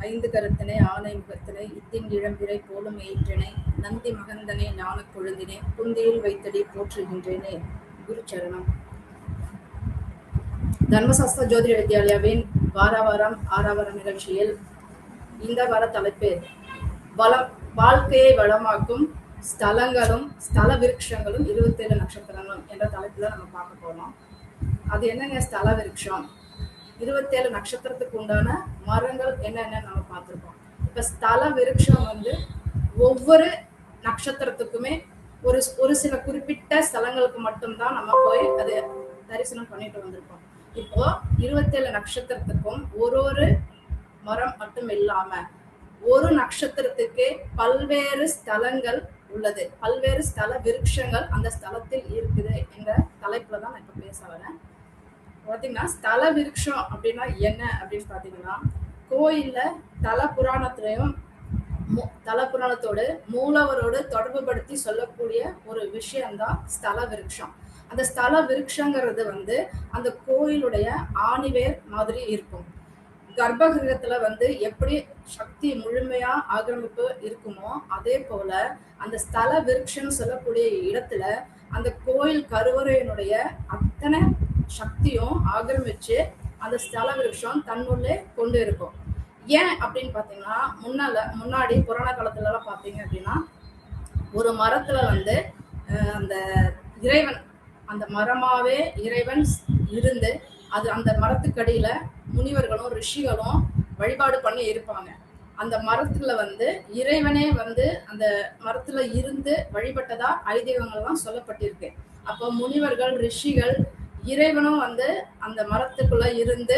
ஐந்து கருத்தனை ஆனை முகத்தினை இத்தின் இளம்பிறை போலும் ஏற்றனை நந்தி மகந்தனை ஞானக் கொழுந்தினை குந்தியில் வைத்தடி போற்றுகின்றேனே. குருச்சரணம். தர்மசாஸ்திர ஜோதிட வித்யாலயாவின் வாரம் ஆறாவார நிகழ்ச்சியில் இந்த வார தலைப்பு வாழ்க்கையை வளமாக்கும் ஸ்தலங்களும் ஸ்தல விருட்சங்களும் 27 நட்சத்திரங்களும் என்ற தலைப்புல நம்ம பார்க்க போறோம். அது என்னங்க ஸ்தல விருட்சம்? 27 நட்சத்திரத்துக்கு உண்டான மரங்கள் என்னென்ன நம்ம பார்த்துருக்கோம். இப்ப ஸ்தல விருட்சம் ஒவ்வொரு நட்சத்திரத்துக்குமே ஒரு சில குறிப்பிட்ட ஸ்தலங்களுக்கு மட்டும்தான் நம்ம போய் அதை தரிசனம் பண்ணிட்டு வந்திருக்கோம். இப்போ 27 நட்சத்திரத்துக்கும் ஒரு மரம் மட்டும் இல்லாம ஒரு நட்சத்திரத்துக்கு பல்வேறு ஸ்தலங்கள் உள்ளது, பல்வேறு ஸ்தல விருட்சங்கள் அந்த ஸ்தலத்தில் இருக்குது என்ற தலைப்புல தான் நான் இப்ப பேச வரேன். பாத்தீங்கன்னா ஸ்தல விருட்சம் அப்படின்னா என்ன அப்படின்னு பாத்தீங்கன்னா, கோயில்ல தல புராணத்தோடு மூலவரோடு தொடர்பு படுத்தி சொல்லக்கூடிய ஒரு விஷயம்தான் ஸ்தல விருட்சம். அந்த ஸ்தல விருட்சங்கிறது அந்த கோயிலுடைய ஆணிவேர் மாதிரி இருக்கும். கர்ப்பகிரகத்துல எப்படி சக்தி முழுமையா ஆக்கிரமிப்பு இருக்குமோ அதே போல அந்த ஸ்தல விருட்சம் சொல்லக்கூடிய இடத்துல அந்த கோயில் கருவறையினுடைய அத்தனை சக்தியும் ஆக்கிரமிச்சு அந்த ஸ்தல விருட்சம் தன்னுள்ளே கொண்டு இருக்கும். ஏன் அப்படின்னு பாத்தீங்கன்னா, முன்னாடி புராண காலத்துல எல்லாம் பாத்தீங்க அப்படின்னா, ஒரு மரத்துல அந்த இறைவன், அந்த மரமாவே இறைவன் இருந்து அது அந்த மரத்துக்கடியில முனிவர்களும் ரிஷிகளும் வழிபாடு பண்ணி இருப்பாங்க. அந்த மரத்துல இறைவனே அந்த மரத்துல இருந்து வழிபட்டதா ஐதீகங்கள்லாம் சொல்லப்பட்டிருக்கு. அப்போ முனிவர்கள் ரிஷிகள் இறைவனும் அந்த மரத்துக்குள்ள இருந்து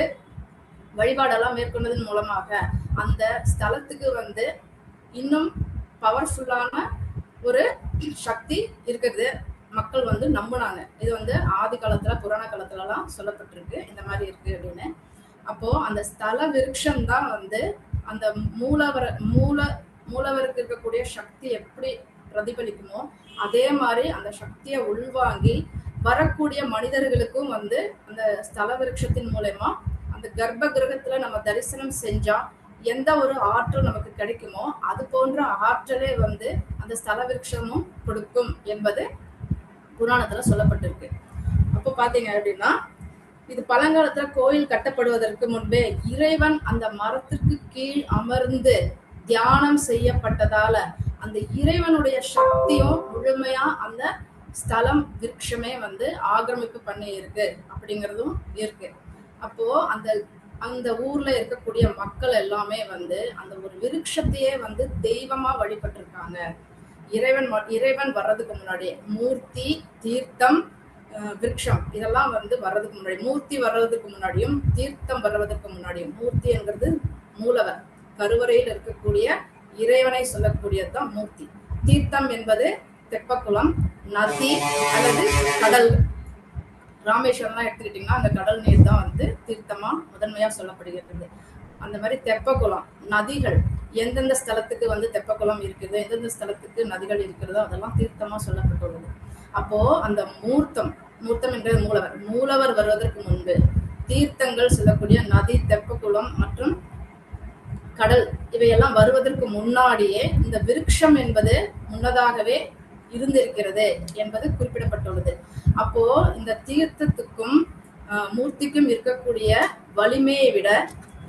வழிபாடெல்லாம் மேற்கொண்டதன் மூலமாக அந்த ஸ்தலத்துக்கு இன்னும் பவர்ஃபுல்லான ஒரு சக்தி இருக்கிறது மக்கள் நம்பினாங்க. இது ஆதி காலத்துல புராண காலத்துல எல்லாம் சொல்லப்பட்டிருக்கு, இந்த மாதிரி இருக்கு அப்படின்னு. அப்போ அந்த ஸ்தல விருட்சம் தான் அந்த மூலவருக்கு இருக்கக்கூடிய சக்தி எப்படி பிரதிபலிக்குமோ அதே மாதிரி அந்த சக்தியை உள்வாங்கி வரக்கூடிய மனிதர்களுக்கும் அந்த ஸ்தல விருட்சத்தின் மூலமா அந்த கர்ப்ப கிரகத்துல நம்ம தரிசனம் செஞ்சா எந்த ஒரு ஆற்றல் நமக்கு கிடைக்குமோ அது போன்ற ஆற்றலே அந்த ஸ்தல விருட்சமும் கொடுக்கும் என்பது புராணத்துல சொல்லப்பட்டிருக்கு. அப்போ பாத்தீங்க அப்படின்னா, இது பழங்காலத்துல கோயில் கட்டப்படுவதற்கு முன்பே இறைவன் அந்த மரத்திற்கு கீழ் அமர்ந்து தியானம் செய்யப்பட்டதால அந்த இறைவனுடைய சக்தியும் முழுமையா அந்த ஸ்தலம் விருட்சமே ஆக்கிரமிப்பு பண்ணி இருக்கு அப்படிங்கிறதும் இருக்கு. அப்போ அந்த ஊர்ல இருக்கக்கூடிய மக்கள் எல்லாமே அந்த ஒரு விருட்சத்தையே தெய்வமா வழிபட்டிருக்காங்க. இறைவன் வர்றதுக்கு முன்னாடி மூர்த்தி, தீர்த்தம், விருட்சம் இதெல்லாம் வர்றதுக்கு முன்னாடி, மூர்த்தி வர்றதுக்கு முன்னாடியும் தீர்த்தம் வர்றதுக்கு முன்னாடியும், மூர்த்தி என்கிறது மூலவர், கருவறையில் இருக்கக்கூடிய இறைவனை சொல்லக்கூடியதுதான் மூர்த்தி. தீர்த்தம் என்பது தெப்பக்குளம், நதி அல்லது கடல். ராமேஸ்வரம்லாம் எடுத்துக்கிட்டீங்கன்னா அந்த கடல் நீர் தான் தீர்த்தமா முதன்மையா சொல்லப்படுகிறது. அந்த மாதிரி தெப்பக்குளம், நதிகள், எந்தெந்த ஸ்தலத்துக்கு தெப்பக்குளம் இருக்குது, எந்தெந்த ஸ்தலத்துக்கு நதிகள் இருக்கிறதோ அதெல்லாம் தீர்த்தமா சொல்லப்பட்டுள்ளது. அப்போ அந்த மூர்த்தம் என்றது மூலவர் வருவதற்கு முன்பு தீர்த்தங்கள் சொல்லக்கூடிய நதி, தெப்பக்குளம் மற்றும் கடல் இவையெல்லாம் வருவதற்கு முன்னாடியே இந்த விருட்சம் என்பது முன்னதாகவே இருந்திருக்கிறது என்பது குறிப்பிடப்பட்டுள்ளது. அப்போ இந்த தீர்த்தத்துக்கும் மூர்த்திக்கும் இருக்கக்கூடிய வலிமையை விட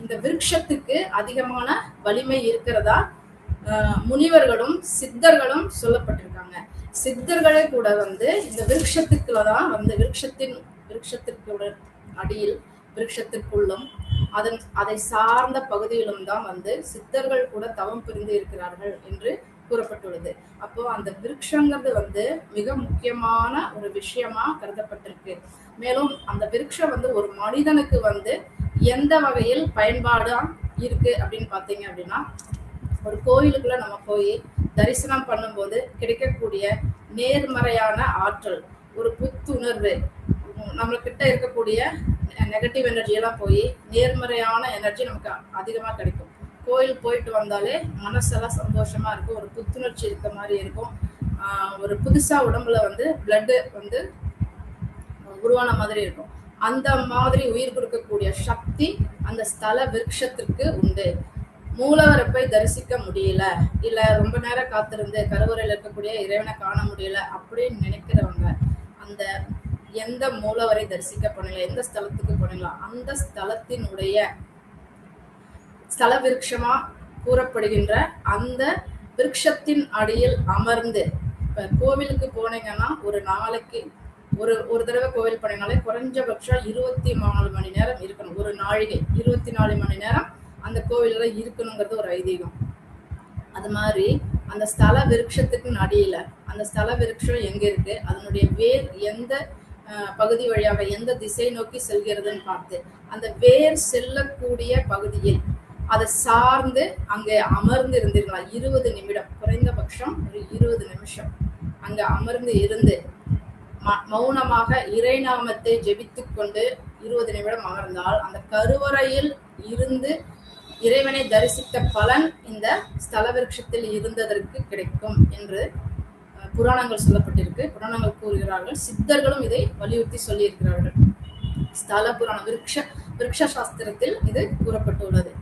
இந்த விருட்சத்துக்கு அதிகமான வலிமை இருக்கிறதா முனிவர்களும் சித்தர்களும் சொல்லப்பட்டிருக்காங்க. சித்தர்களே கூட இந்த விருட்சத்துக்குள்ளதான் விருட்சத்திற்கு அடியில், விருட்சத்திற்குள்ளும் அதை சார்ந்த பகுதியிலும் தான் சித்தர்கள் கூட தவம் புரிந்து இருக்கிறார்கள் என்று கூறப்பட்டுள்ளது. அப்போ அந்த விருட்சங்கிறது மிக முக்கியமான ஒரு விஷயமா கருதப்பட்டிருக்கு. மேலும் அந்த விருட்சம் ஒரு மனிதனுக்கு எந்த வகையில் பயன்பாடா இருக்கு அப்படின்னு பாத்தீங்க அப்படின்னா, ஒரு கோயிலுக்குள்ள நம்ம போய் தரிசனம் பண்ணும்போது கிடைக்கக்கூடிய நேர்மறையான ஆற்றல், ஒரு புத்துணர்வு, நம்மகிட்ட இருக்கக்கூடிய நெகட்டிவ் எனர்ஜி எல்லாம் போய் நேர்மறையான எனர்ஜி நமக்கு அதிகமா கிடைக்கும். கோயில் போயிட்டு வந்தாலே மனசெல்லாம் சந்தோஷமா இருக்கும், ஒரு புத்துணர்ச்சி இருக்க மாதிரி இருக்கும். ஒரு புதுசா உடம்புல பிளட் உருவான மாதிரி இருக்கும். அந்த மாதிரி உயிர் கொடுக்கக்கூடிய சக்தி அந்த ஸ்தல விருட்சத்திற்கு உண்டு. மூலவரை போய் தரிசிக்க முடியல, இல்ல ரொம்ப நேரம் காத்திருந்து கருவறையில் இருக்கக்கூடிய இறைவனை காண முடியல அப்படின்னு நினைக்கிறவங்க அந்த எந்த மூலவரை தரிசிக்க போனீங்களா, எந்த ஸ்தலத்துக்கு போனீங்களா, அந்த ஸ்தலத்தினுடைய ஸ்தல விருட்சமா கூறப்படுகின்ற அந்த விருட்சத்தின் அடியில் அமர்ந்து, இப்ப கோவிலுக்கு போனீங்கன்னா ஒரு நாளைக்கு ஒரு தடவை கோவில் போனீங்கனாலே குறைஞ்சபட்சம் 24 மணி நேரம் இருக்கணும். ஒரு நாழிகை 24 மணி நேரம் அந்த கோவில்ல இருக்கணுங்கிறது ஒரு ஐதீகம். அது மாதிரி அந்த ஸ்தல விருட்சத்துக்கு அடியில அந்த ஸ்தல விருட்சம் எங்க இருக்கு, அதனுடைய வேர் எந்த பகுதி வழியாக எந்த திசை நோக்கி செல்கிறதுன்னு பார்த்து அந்த வேர் செல்லக்கூடிய பகுதியில் அதை சார்ந்து அங்கே அமர்ந்து இருந்தீர்களா 20 நிமிடம், குறைந்தபட்சம் ஒரு 20 நிமிஷம் அங்க அமர்ந்து இருந்து மௌனமாக இறைநாமத்தை ஜெபித்துக் கொண்டு 20 நிமிடம் அமர்ந்தால் அந்த கருவறையில் இருந்து இறைவனை தரிசித்த பலன் இந்த ஸ்தல விருட்சத்தில் இருந்ததற்கு கிடைக்கும் என்று புராணங்கள் சொல்லப்பட்டிருக்கு. புராணங்கள் கூறுகிறார்கள், சித்தர்களும் இதை வலியுறுத்தி சொல்லி இருக்கிறார்கள். ஸ்தல புராணம் விருட்ச சாஸ்திரத்தில் இது கூறப்பட்டுள்ளது.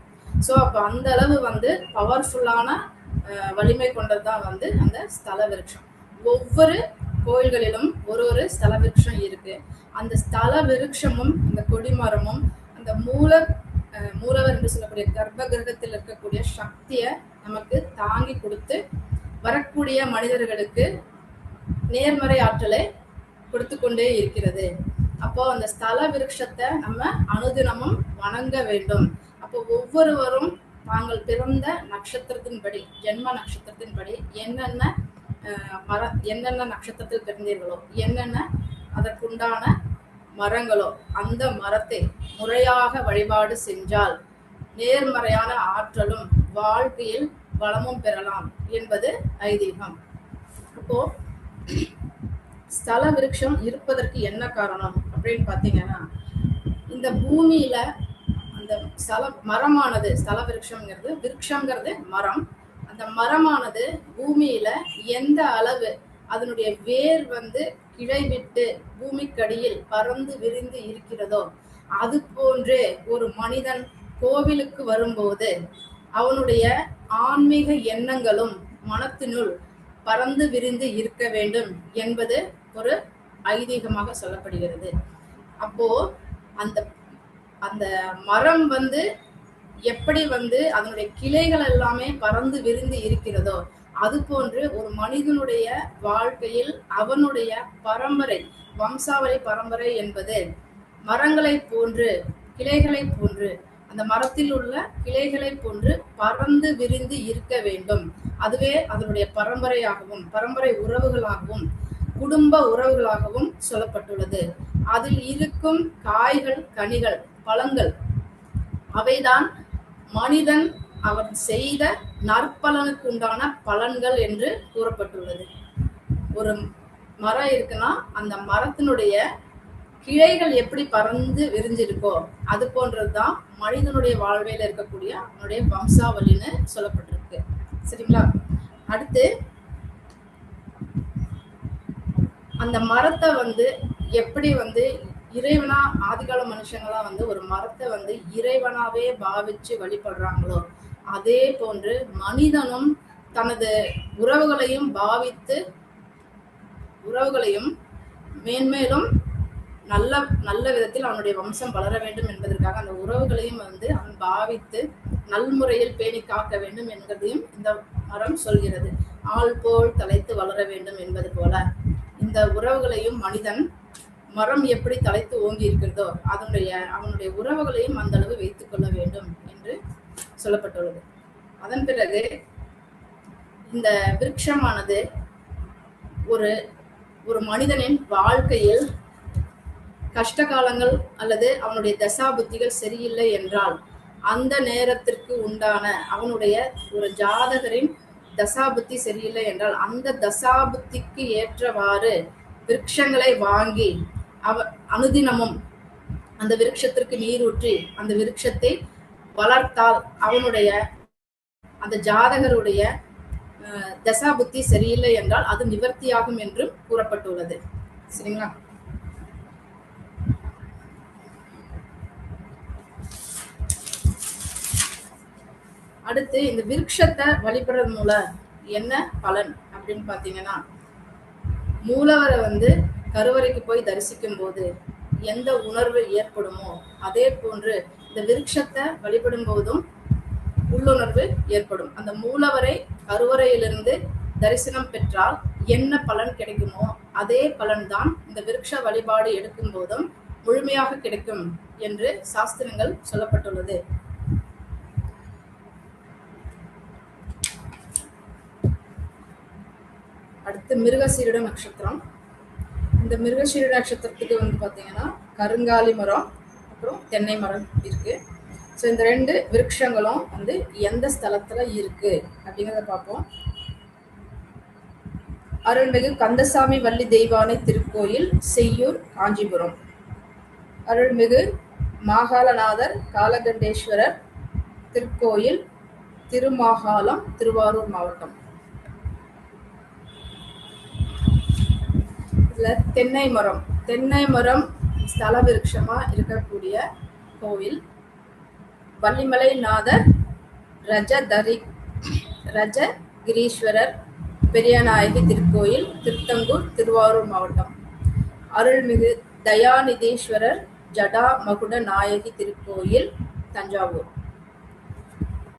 ஸோ அப்போ அந்த அளவு பவர்ஃபுல்லான வலிமை கொண்டதுதான் அந்த ஸ்தல விருட்சம். ஒவ்வொரு கோயில்களிலும் ஒரு ஸ்தல விருட்சம் இருக்கு. அந்த ஸ்தல விருட்சமும் அந்த கொடிமரமும் அந்த மூலவர் என்று சொல்லக்கூடிய கர்ப்ப கிரகத்தில் இருக்கக்கூடிய சக்தியை நமக்கு தாங்கி கொடுத்து வரக்கூடிய மனிதர்களுக்கு நேர்மறை ஆற்றலை கொடுத்து கொண்டே இருக்கிறது. அப்போ அந்த ஸ்தல விருட்சத்தை நம்ம அனுதினமும் வணங்க வேண்டும். அப்போ ஒவ்வொருவரும் தாங்கள் பிறந்த நட்சத்திரத்தின்படி, ஜென்ம நட்சத்திரத்தின்படி என்னென்ன நட்சத்திரத்தில் பிறந்தீர்களோ, என்னென்ன அதற்குண்டான மரங்களோ அந்த மரத்தை முறையாக வழிபாடு செஞ்சால் நேர்மறையான ஆற்றலும் வாழ்க்கையில் வளமும் பெறலாம் என்பது ஐதீகம். அப்போ ஸ்தல விருட்சம் இருப்பதற்கு என்ன காரணம் அப்படின்னு பாத்தீங்கன்னா, இந்த பூமியில அந்த மரமானது, ஸ்தல விருட்சம்ங்கிறது மரம், அந்த மரமானது பூமியில எந்த அளவு அதனுடைய வேர் கிளை விட்டு பூமிக்கடியில் பறந்து விரிந்து இருக்கிறதோ, அது போன்றே ஒரு மனிதன் கோவிலுக்கு வரும்போது அவனுடைய ஆன்மீக எண்ணங்களும் மனத்தினுள் பறந்து விரிந்து இருக்க வேண்டும் என்பது ஒரு ஐதீகமாக சொல்லப்படுகிறது. அப்போ அந்த அந்த மரம் எப்படி அதனுடைய கிளைகள் எல்லாமே பறந்து விரிந்து இருக்கிறதோ, அது போன்று ஒரு மனிதனுடைய வாழ்க்கையில் அவனுடைய பரம்பரை, வம்சாவளி பரம்பரை என்பது மரங்களை போன்று, கிளைகளை போன்று, அந்த மரத்தில் உள்ள கிளைகளை போன்று பறந்து விரிந்து இருக்க வேண்டும். அதுவே அதனுடைய பரம்பரையாகவும் பரம்பரை உறவுகளாகவும் குடும்ப உறவுகளாகவும் சொல்லப்பட்டுள்ளது. அதில் இருக்கும் காய்கள், கனிகள், பழங்கள் அவைதான் மனிதன் அவன் செய்த நற்பலனுக்கு உண்டான பலன்கள் என்று கூறப்பட்டுள்ளது. ஒரு மரம் இருக்குன்னா அந்த மரத்தினுடைய கிளைகள் எப்படி பறந்து விரிஞ்சிருக்கோ அது போன்றதுதான் மனிதனுடைய வாழ்வையில இருக்கக்கூடிய அவனுடைய வம்சாவளின்னு சொல்லப்பட்டிருக்கு. சரிங்களா? அடுத்து அந்த மரத்தை எப்படி இறைவனா, ஆதிகால மனுஷங்களாம் ஒரு மரத்தை இறைவனாவே பாவிச்சு வழிபடுறாங்களோ, அதே போன்று மனிதனும் தனது உறவுகளையும் பாவித்து உறவுகளையும் மேன்மேலும் நல்ல நல்ல விதத்தில் அவனுடைய வம்சம் வளர வேண்டும் என்பதற்காக அந்த உறவுகளையும் அவன் பாவித்து நல்முறையில் பேணி காக்க வேண்டும் என்கிறதையும் இந்த மரம் சொல்கிறது. ஆள் போல் தலைத்து வளர வேண்டும் என்பது போல இந்த உறவுகளையும் மனிதன் மரம் எப்படி தலைத்து ஓங்கி இருக்கிறதோ அவனுடைய உறவுகளையும் அந்த அளவு வைத்துக் கொள்ள வேண்டும் என்று சொல்லப்பட்டுள்ளது. அதன் பிறகு இந்த விருட்சமானது ஒரு மனிதனின் வாழ்க்கையில் கஷ்ட காலங்கள் அல்லது அவனுடைய தசா புத்திகள் சரியில்லை என்றால் அந்த நேரத்திற்கு உண்டான அவனுடைய ஒரு ஜாதகரின் தசாபுத்தி சரியில்லை என்றால் அந்த தசாபுத்திக்கு ஏற்றவாறு விருட்சங்களை வாங்கி அனுதினமும் அந்த விருட்சத்திற்கு நீரூற்றி அந்த விருட்சத்தை வளர்த்தால் அவனுடைய அந்த ஜாதகருடைய தசாபுத்தி சரியில்லை என்றால் அது நிவர்த்தியாகும் என்றும் கூறப்பட்டுள்ளது. சரிங்களா? அடுத்து இந்த விருட்சத்தை வழிபடுறது மூலம் என்ன பலன் அப்படின்னு பாத்தீங்கன்னா, மூலவரை வந்து கருவறைக்கு போய் தரிசிக்கும் போது எந்த உணர்வு ஏற்படுமோ அதே போன்று இந்த விருட்சத்தை வழிபடும் போதும் உள்ளுணர்வு ஏற்படும். அந்த மூலவரை கருவறையிலிருந்து தரிசனம் பெற்றால் என்ன பலன் கிடைக்குமோ அதே பலன்தான் இந்த விருட்ச வழிபாடு எடுக்கும் போதும் முழுமையாக கிடைக்கும் என்று சாஸ்திரங்கள் சொல்லப்பட்டுள்ளது. அடுத்து மிருகசீரிட நட்சத்திரம். இந்த மிருகசீரிட நட்சத்திரத்துக்கு வந்து பாத்தீங்கன்னா கருங்காலி மரம் அப்புறம் தென்னை மரம் இருக்கு. ஸோ இந்த 2 விருட்சங்களும் வந்து எந்த ஸ்தலத்துல இருக்கு அப்படிங்கிறத பார்ப்போம். அருள்மிகு கந்தசாமி வள்ளி தெய்வானை திருக்கோயில், செய்யூர், காஞ்சிபுரம். அருள்மிகு மாகாளநாதர் காலகண்டேஸ்வரர் திருக்கோயில், திருமாகாளம், திருவாரூர் மாவட்டம். இதுல தென்னை மரம் ஸ்தல விருட்சமா இருக்கக்கூடிய கோவில் வள்ளிமலை நாதர் ரஜகிரீஸ்வரர் பெரியநாயகி திருக்கோயில், திருத்தங்கூர், திருவாரூர் மாவட்டம். அருள்மிகு தயாநிதீஸ்வரர் ஜடா மகுட நாயகி திருக்கோயில், தஞ்சாவூர்.